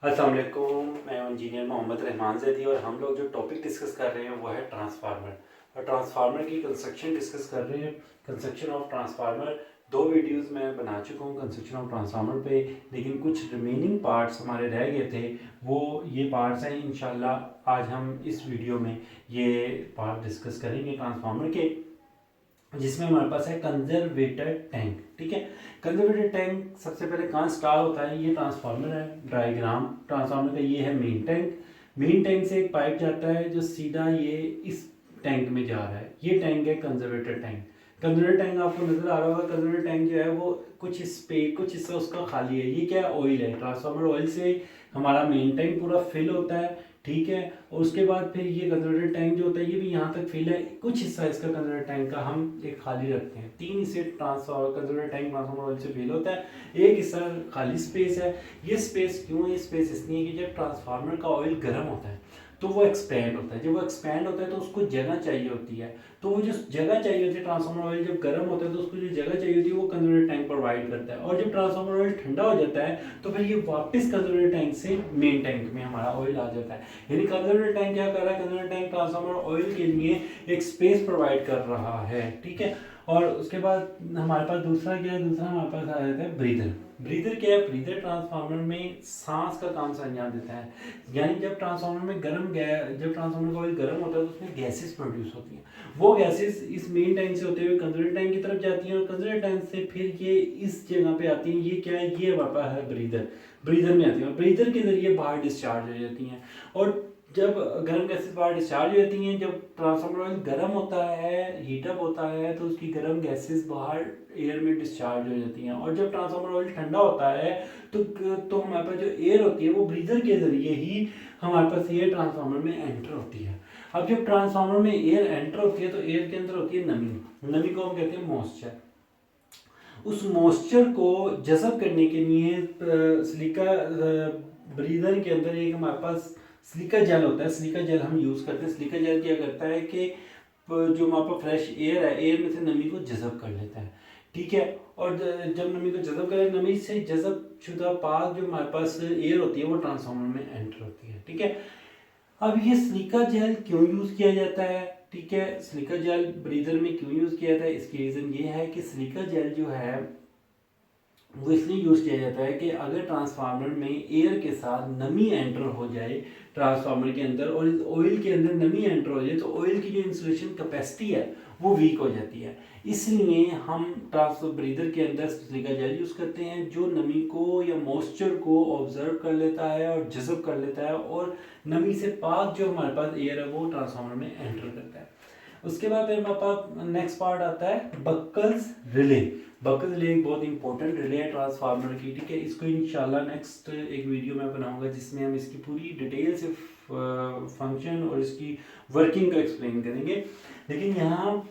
अस्सलाम वालेकुम, मैं इंजीनियर मोहम्मद रहमान ज़ैदी और हम लोग जो टॉपिक डिस्कस कर रहे हैं वो है ट्रांसफार्मर। और ट्रांसफार्मर की कंस्ट्रक्शन डिस्कस कर रहे हैं। कंस्ट्रक्शन ऑफ ट्रांसफार्मर दो वीडियोस मैं बना चुका हूँ कंस्ट्रक्शन ऑफ ट्रांसफार्मर पे, लेकिन कुछ रिमेनिंग पार्ट्स हमारे रह गए थे। वो ये पार्ट्स हैं, इंशाल्लाह आज हम इस वीडियो में ये पार्ट डिस्कस करेंगे ट्रांसफार्मर के, जिसमें हमारे पास है कंजर्वेटर टैंक। ठीक है, कंजर्वेटर टैंक सबसे पहले कहाँ स्टार्ट होता है? ये ट्रांसफार्मर है, डायग्राम ट्रांसफार्मर का ये है मेन टैंक। मेन टैंक से एक पाइप जाता है जो सीधा ये इस टैंक में जा रहा है। ये टैंक है कंजर्वेटर टैंक। कंजर्वेटर टैंक आपको नजर आ रहा होगा। कंजर्वेटर टैंक जो है वो कुछ कुछ हिस्सा उसका खाली है। ये क्या है? ऑयल है। ट्रांसफार्मर ऑयल से हमारा मेन टैंक पूरा फिल होता है। ठीक है, और उसके बाद फिर ये कंजर्वेटर टैंक जो होता है ये भी यहाँ तक फिल है। कुछ हिस्सा इसका कंजर्वेटर टैंक का हम एक खाली रखते हैं। तीन हिस्से transformer conservator tank transformer oil से फिल होता है। एक हिस्सा खाली स्पेस है। ये स्पेस क्यों है? ये स्पेस इसलिए कि जब ट्रांसफार्मर का ऑयल गर्म होता है तो वो एक्सपैंड होता है। जब वो एक्सपैंड होता है तो उसको जगह चाहिए होती है। तो वो जो जगह चाहिए होती है, ट्रांसफार्मर ऑयल जब गर्म होता है तो उसको जो जगह चाहिए होती है वो कंजर्वेटर टैंक प्रोवाइड करता है। और जब ट्रांसफार्मर ऑयल ठंडा हो जाता है तो फिर ये वापस कंजर्वेटर टैंक से मेन टैंक में हमारा ऑयल आ जाता है। यानी कंजर्वेटर टैंक क्या कर रहा है? कंजर्वेटर टैंक ट्रांसफार्मर ऑयल के लिए एक स्पेस प्रोवाइड कर रहा है। ठीक है, और उसके बाद हमारे पास दूसरा क्या है? दूसरा हमारे पास आ जाता है ब्रीदर। ब्रीदर क्या है? ब्रीदर ट्रांसफार्मर में सांस का काम से अंजाम देता है। यानी जब ट्रांसफार्मर में जब ट्रांसफार्मर का ऑयल गर्म होता है तो उसमें गैसेस प्रोड्यूस होती हैं। वो गैसेस इस मेन टैंक से होते हुए कंजर्वेटर टैंक की तरफ जाती हैं और कंजर्वेटर टैंक से फिर ये इस जगह पे आती हैं। ये क्या है? ये हमारा है ब्रीदर। ब्रीदर में आती है और ब्रीदर के जरिए बाहर डिस्चार्ज हो जाती हैं। और जब गर्म गैसेस बाहर डिस्चार्ज हो जाती हैं, जब ट्रांसफार्मर ऑयल गर्म होता है, हीटअप होता है, तो उसकी गर्म गैसेस बाहर एयर में डिस्चार्ज हो जाती हैं। और जब ट्रांसफार्मर ऑयल ठंडा होता है तो हमारे पास जो एयर होती है वो ब्रीदर के जरिए ही हमारे पास एयर ट्रांसफार्मर में एंटर होती है। अब जब ट्रांसफार्मर में एयर एंटर होती है तो एयर के अंदर होती है नमी। नमी को हम कहते हैं मॉइस्चर। उस मॉइस्चर को जज़ब करने के लिए सिलिका ब्रीदर के अंदर एक हमारे पास सिलिका जेल होता है। सिलिका जेल हम यूज़ करते हैं। सिलिका जेल क्या करता है कि जो हमारे पास फ्रेश एयर है, एयर में से नमी को जज़ब कर लेता है। ठीक है, और जब नमी को जज़ब करे, नमी से जज़ब शुदा पाक जो हमारे पास एयर होती है वो ट्रांसफार्मर में एंटर होती है। ठीक है, अब ये सिलिका जेल क्यों यूज़ किया जाता है? ठीक है, सिलिका जेल ब्रीदर में क्यों यूज़ किया जाता है? इसकी रीज़न ये है कि सिलिका जेल जो है वो इसलिए यूज़ किया जाता है कि अगर ट्रांसफार्मर में एयर के साथ नमी एंटर हो जाए ट्रांसफार्मर के अंदर और इस ऑयल के अंदर नमी एंटर हो जाए तो ऑयल की जो इंसुलेशन कैपेसिटी है वो वीक हो जाती है। इसलिए हम ट्रांसफर ब्रीदर के अंदर सिलिका जेल यूज़ करते हैं जो नमी को या मॉइस्चर को ऑब्जर्व कर लेता है और जज़ब कर लेता है और नमी से पाक जो हमारे पास एयर है वो ट्रांसफार्मर में एंटर करता है। उसके बाद फिर हमारे पास नेक्स्ट पार्ट आता है बक्कल्स रिले। बक्कल्स रिले एक बहुत इंपॉर्टेंट रिले है ट्रांसफार्मर की। ठीक है, इसको इंशाल्लाह नेक्स्ट एक वीडियो में बनाऊंगा जिसमें हम इसकी पूरी डिटेल से फंक्शन और इसकी वर्किंग को एक्सप्लेन करेंगे। लेकिन यहाँ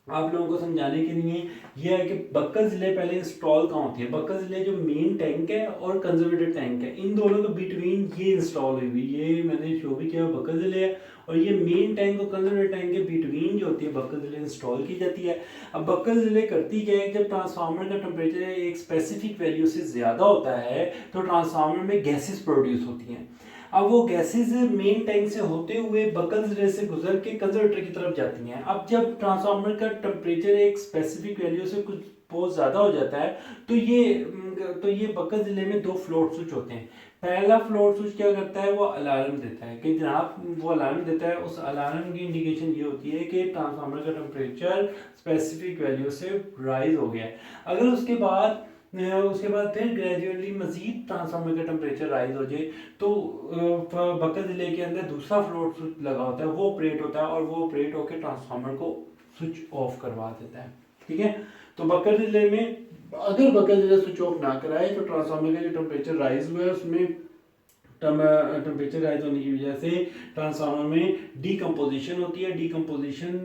आप लोगों को समझाने के लिए यह है कि बक्कल रिले पहले इंस्टॉल कहाँ होती है? बक्कल रिले जो मेन टैंक है और कंजर्वेटर टैंक है, इन दोनों के बिटवीन ये इंस्टॉल हुई हुई, ये मैंने शो भी किया, बक्कल रिले है। और ये मेन टैंक और कंजर्वेटर टैंक के बिटवीन जो होती है बक्कल रिले इंस्टॉल की जाती है। अब बक्कल रिले करती क्या है? जब ट्रांसफार्मर का टेम्परेचर एक स्पेसिफिक वैल्यू से ज़्यादा होता है तो ट्रांसफार्मर में गैसेस प्रोड्यूस होती हैं। अब वो गैसेस मेन टैंक से होते हुए बकल रिले से गुजर के कंजर्वेटर की तरफ जाती हैं। अब जब ट्रांसफार्मर का टेम्परेचर एक स्पेसिफिक वैल्यू से कुछ बहुत ज़्यादा हो जाता है तो ये बकल रिले में दो फ्लोट स्विच होते हैं। पहला फ्लोट स्विच क्या करता है? वो अलार्म देता है कि जनाब, वो अलार्म देता है। उस अलार्म की इंडिकेशन ये होती है कि ट्रांसफार्मर का टेम्परेचर स्पेसिफिक वैल्यू से राइज हो गया है। अगर उसके बाद फिर ग्रेजुअली मजीद ट्रांसफार्मर का टेम्परेचर राइज हो जाए तो बकल रिले के अंदर दूसरा फ्लोट स्विच लगा होता है, वो ऑपरेट होता है और वो ऑपरेट होकर ट्रांसफार्मर को स्विच ऑफ करवा देता है। ठीक है, तो बकल रिले में अगर बकल रिले स्विच ऑफ ना कराए तो ट्रांसफार्मर का जो टेम्परेचर राइज हुआ है उसमें टेम्परेचर राइज होने की वजह से ट्रांसफार्मर में डीकम्पोजिशन होती है। डीकम्पोजिशन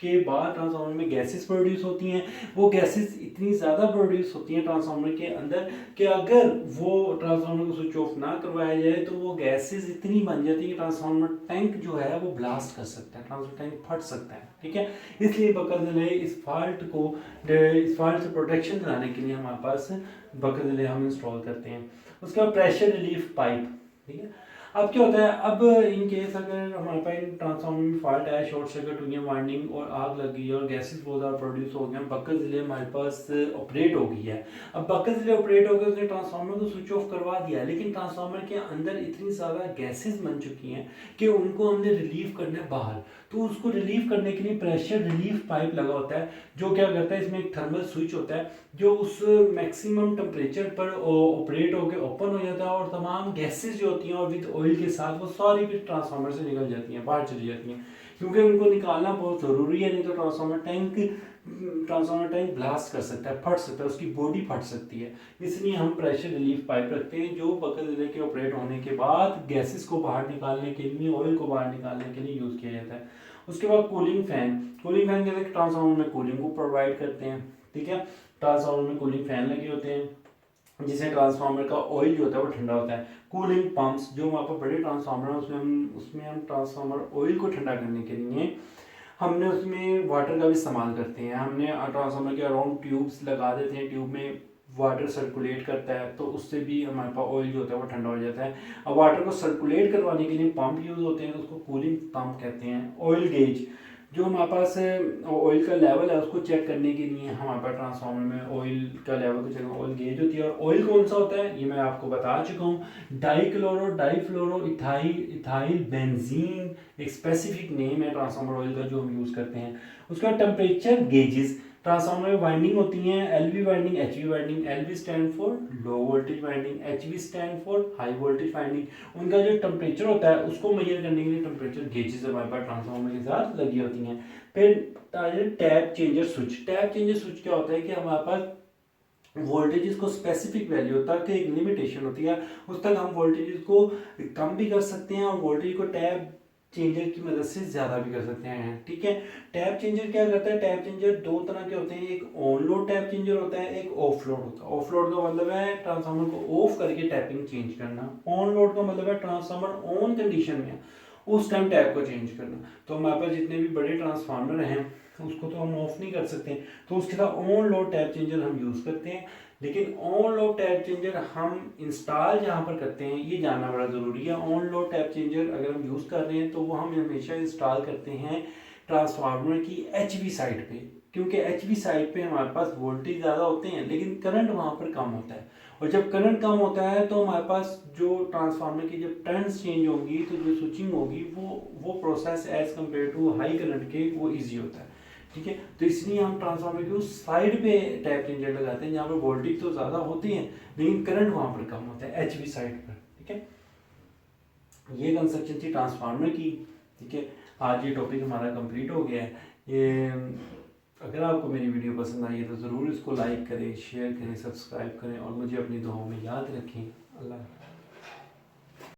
के बाद ट्रांसफार्मर में गैसेस प्रोड्यूस होती हैं। वो गैसेस इतनी ज़्यादा प्रोड्यूस होती हैं ट्रांसफार्मर के अंदर कि अगर वो ट्रांसफार्मर को स्विच ऑफ ना करवाया जाए तो वो गैसेस इतनी बन जाती है कि ट्रांसफार्मर टैंक जो है वो ब्लास्ट कर सकता है, ट्रांसफार्मर टैंक फट सकता है। ठीक है, इसलिए बकल रिले इस फॉल्ट से प्रोटेक्शन दिलाने के लिए हमारे पास बकल रिले हम इंस्टॉल करते हैं। उसके बाद प्रेशर रिलीफ पाइप, ठीक है। अब क्या होता है, अब इन केस अगर हमारे पास ट्रांसफार्मर में फॉल्ट आया, शॉर्ट सर्किट हुई है, वाइंडिंग और आग लगी है और गैसेस बहुत ज़्यादा प्रोड्यूस हो गए, बक्कत रिले हमारे पास ऑपरेट हो गई है। अब बक्कत रिले ऑपरेट हो गए, उसने ट्रांसफार्मर को स्विच ऑफ करवा दिया, लेकिन ट्रांसफार्मर के अंदर इतनी ज़्यादा गैसेस बन चुकी हैं कि उनको हमने रिलीव करना है बाहर। तो उसको रिलीव करने के लिए प्रेशर रिलीफ पाइप लगा होता है, जो क्या करता है, इसमें एक थर्मल स्विच होता है जो उस मैक्सिमम टेम्परेचर पर ऑपरेट होकर ओपन हो जाता है और तमाम गैसेस जो होती हैं और विद ऑयल के साथ वो सारी फिर ट्रांसफार्मर से निकल जाती हैं, बाहर चली जाती हैं, क्योंकि उनको निकालना बहुत ज़रूरी है, नहीं तो ट्रांसफार्मर टैंक ब्लास्ट कर सकता है, फट सकता है, उसकी बॉडी फट सकती है। इसलिए हम प्रेशर रिलीफ पाइप रखते हैं जो बकल रिले के ऑपरेट होने के बाद गैसेस को बाहर निकालने के लिए, ऑयल को बाहर निकालने के लिए यूज़ किया जाता है। उसके बाद कूलिंग फैन जैसे ट्रांसफार्मर में कूलिंग को प्रोवाइड करते हैं, ठीक है। ट्रांसफार्मर में कूलिंग फैन लगे होते हैं जिससे ट्रांसफार्मर का ऑयल जो होता है वो ठंडा होता है। कूलिंग पंप्स, जो वहाँ पर बड़े ट्रांसफार्मर हैं उसमें हम ट्रांसफार्मर ऑयल को ठंडा करने के लिए हमने उसमें वाटर का भी इस्तेमाल करते हैं। हमने ट्रांसफार्मर के अराउंड ट्यूब्स लगा देते हैं, ट्यूब में वाटर सर्कुलेट करता है तो उससे भी हमारे पास ऑयल जो होता है वो ठंडा हो जाता है। अब वाटर को सर्कुलेट करवाने के लिए पंप यूज़ होते हैं, तो उसको कूलिंग पंप कहते हैं। ऑयल गेज, जो हमारे पास ऑयल का लेवल है उसको चेक करने के लिए हमारे पास ट्रांसफार्मर में ऑयल का लेवल को चेक, ऑयल गेज होती है। और ऑयल कौन सा होता है ये मैं आपको बता चुका हूँ, डाइक्लोरो डाइफ्लोरो इथाइल बेंजीन, एक स्पेसिफिक नेम है ट्रांसफार्मर ऑयल का जो हम यूज़ करते हैं। उसके बाद टेम्परेचर गेजेस, ट्रांसफार्मर में वाइंडिंग होती हैं, LV winding, HV winding. LV stand for low voltage winding, HV stand for high voltage winding. उनका जो टेम्परेचर होता है उसको मेजर करने के लिए टेम्परेचर गेजेस हमारे पास ट्रांसफार्मर के साथ लगी होती हैं। फिर tap changer switch, tap changer switch क्या होता है कि हमारे पास वोल्टेजेस को स्पेसिफिक वैल्यू तक एक लिमिटेशन होती है, उस तक हम वोल्टेजेस को कम भी कर सकते हैं और वोल्टेज को टैप चेंजर की मदद से ज़्यादा भी कर सकते हैं, ठीक है। टैप चेंजर क्या करता है, टैप चेंजर दो तरह के होते हैं, एक ऑन लोड टैप चेंजर होता है, एक ऑफ लोड होता है। ऑफ लोड का मतलब है ट्रांसफार्मर को ऑफ करके टैपिंग चेंज करना, ऑन लोड का मतलब है ट्रांसफार्मर ऑन कंडीशन में उस टाइम टैप को चेंज करना। तो हमारे पास जितने भी बड़े ट्रांसफार्मर हैं उसको तो हम ऑफ नहीं कर सकते, तो उसके साथ ऑन लोड टैप चेंजर हम यूज़ करते हैं। लेकिन ऑन लोड टैप चेंजर हम इंस्टॉल जहाँ पर करते हैं ये जानना बड़ा ज़रूरी है। ऑन लोड टैप चेंजर अगर हम यूज़ कर रहे हैं तो वो हम हमेशा इंस्टॉल करते हैं ट्रांसफार्मर की एचवी साइड पे, क्योंकि एचवी साइड पे हमारे पास वोल्टेज ज़्यादा होते हैं लेकिन करंट वहाँ पर कम होता है। और जब करंट कम होता है तो हमारे पास जो ट्रांसफार्मर की जब टर्न्स चेंज होंगी तो जो स्विचिंग होगी वो process as compare to high current के वो ईजी होता है, ठीक है। तो इसलिए हम ट्रांसफार्मर की उस साइड पे टैप चेंजर लगाते हैं जहाँ पर वोल्टेज तो ज़्यादा होती है लेकिन करंट वहाँ पर कम होता है, एचवी साइड पर, ठीक है। ये कंस्ट्रक्शन थी ट्रांसफार्मर की, ठीक है। आज ये टॉपिक हमारा कंप्लीट हो गया है। ये अगर आपको मेरी वीडियो पसंद आई है तो ज़रूर इसको लाइक करें, शेयर करें, सब्सक्राइब करें और मुझे अपनी दुआओं में याद रखें। अल्लाह।